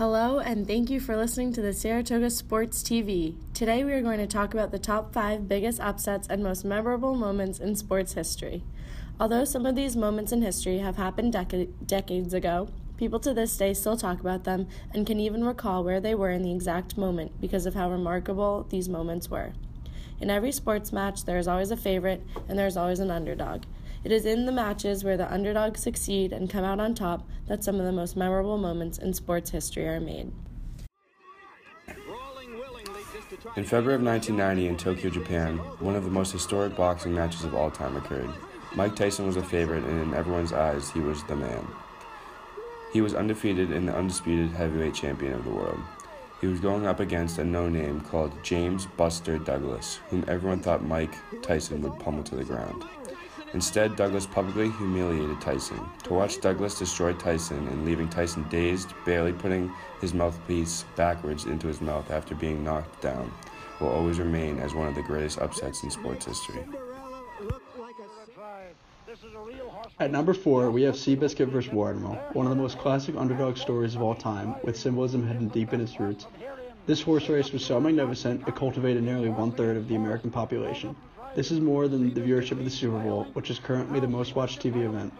Hello, and thank you for listening to the Saratoga Sports TV. Today we are going to talk about the top 5 biggest upsets and most memorable moments in sports history. Although some of these moments in history have happened decades ago, people to this day still talk about them and can even recall where they were in the exact moment because of how remarkable these moments were. In every sports match, there is always a favorite and there is always an underdog. It is in the matches where the underdogs succeed and come out on top that some of the most memorable moments in sports history are made. In February of 1990 in Tokyo, Japan, one of the most historic boxing matches of all time occurred. Mike Tyson was a favorite, and in everyone's eyes, he was the man. He was undefeated and the undisputed heavyweight champion of the world. He was going up against a no-name called James Buster Douglas, whom everyone thought Mike Tyson would pummel to the ground. Instead, Douglas publicly humiliated Tyson. To watch Douglas destroy Tyson and leaving Tyson dazed, barely putting his mouthpiece backwards into his mouth after being knocked down, will always remain as one of the greatest upsets in sports history. At number 4, we have Seabiscuit vs. War Animal, one of the most classic underdog stories of all time, with symbolism hidden deep in its roots. This horse race was so magnificent, it cultivated nearly 1/3 of the American population. This is more than the viewership of the Super Bowl, which is currently the most watched TV event.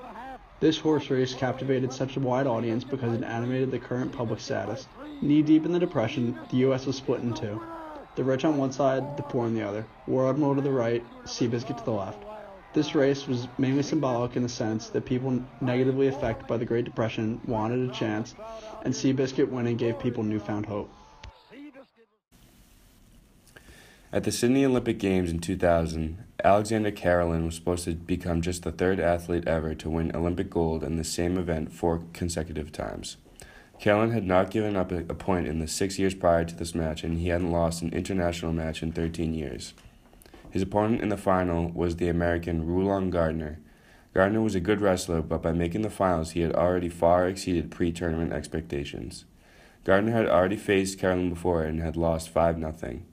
This horse race captivated such a wide audience because it animated the current public status. Knee-deep in the Depression, the U.S. was split in two. The rich on one side, the poor on the other. War Animal to the right, Seabiscuit to the left. This race was mainly symbolic in the sense that people negatively affected by the Great Depression wanted a chance, and Seabiscuit winning gave people newfound hope. At the Sydney Olympic Games in 2000, Alexander Karelin was supposed to become just the 3rd athlete ever to win Olympic gold in the same event 4 consecutive times. Karelin had not given up a point in the 6 years prior to this match, and he hadn't lost an international match in 13 years. His opponent in the final was the American Rulon Gardner. Gardner was a good wrestler, but by making the finals, he had already far exceeded pre-tournament expectations. Gardner had already faced Karelin before and had lost 5-0.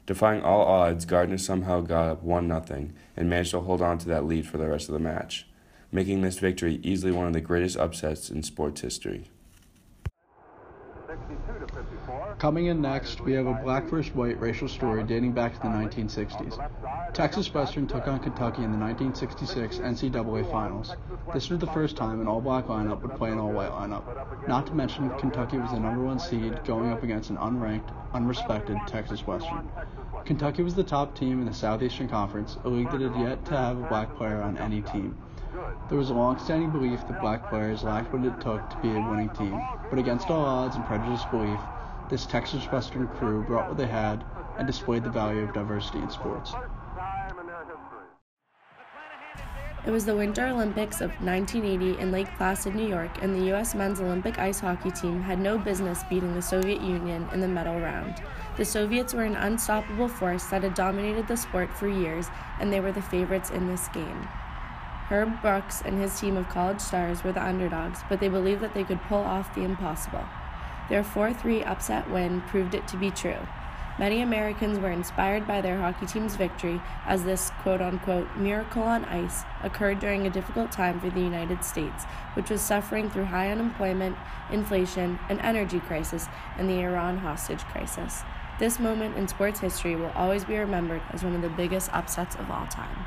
Defying all odds, Gardner somehow got up 1-0 and managed to hold on to that lead for the rest of the match, making this victory easily one of the greatest upsets in sports history. Coming in next, we have a black versus white racial story dating back to the 1960s. Texas Western took on Kentucky in the 1966 NCAA Finals. This was the first time an all-black lineup would play an all-white lineup. Not to mention, Kentucky was the number 1 seed going up against an unranked, unrespected Texas Western. Kentucky was the top team in the Southeastern Conference, a league that had yet to have a black player on any team. There was a long-standing belief that black players lacked what it took to be a winning team, but against all odds and prejudiced belief, this Texas Western crew brought what they had and displayed the value of diversity in sports. It was the Winter Olympics of 1980 in Lake Placid, New York, and the U.S. men's Olympic ice hockey team had no business beating the Soviet Union in the medal round. The Soviets were an unstoppable force that had dominated the sport for years, and they were the favorites in this game. Herb Brooks and his team of college stars were the underdogs, but they believed that they could pull off the impossible. Their 4-3 upset win proved it to be true. Many Americans were inspired by their hockey team's victory, as this quote-unquote miracle on ice occurred during a difficult time for the United States, which was suffering through high unemployment, inflation, an energy crisis, and the Iran hostage crisis. This moment in sports history will always be remembered as one of the biggest upsets of all time.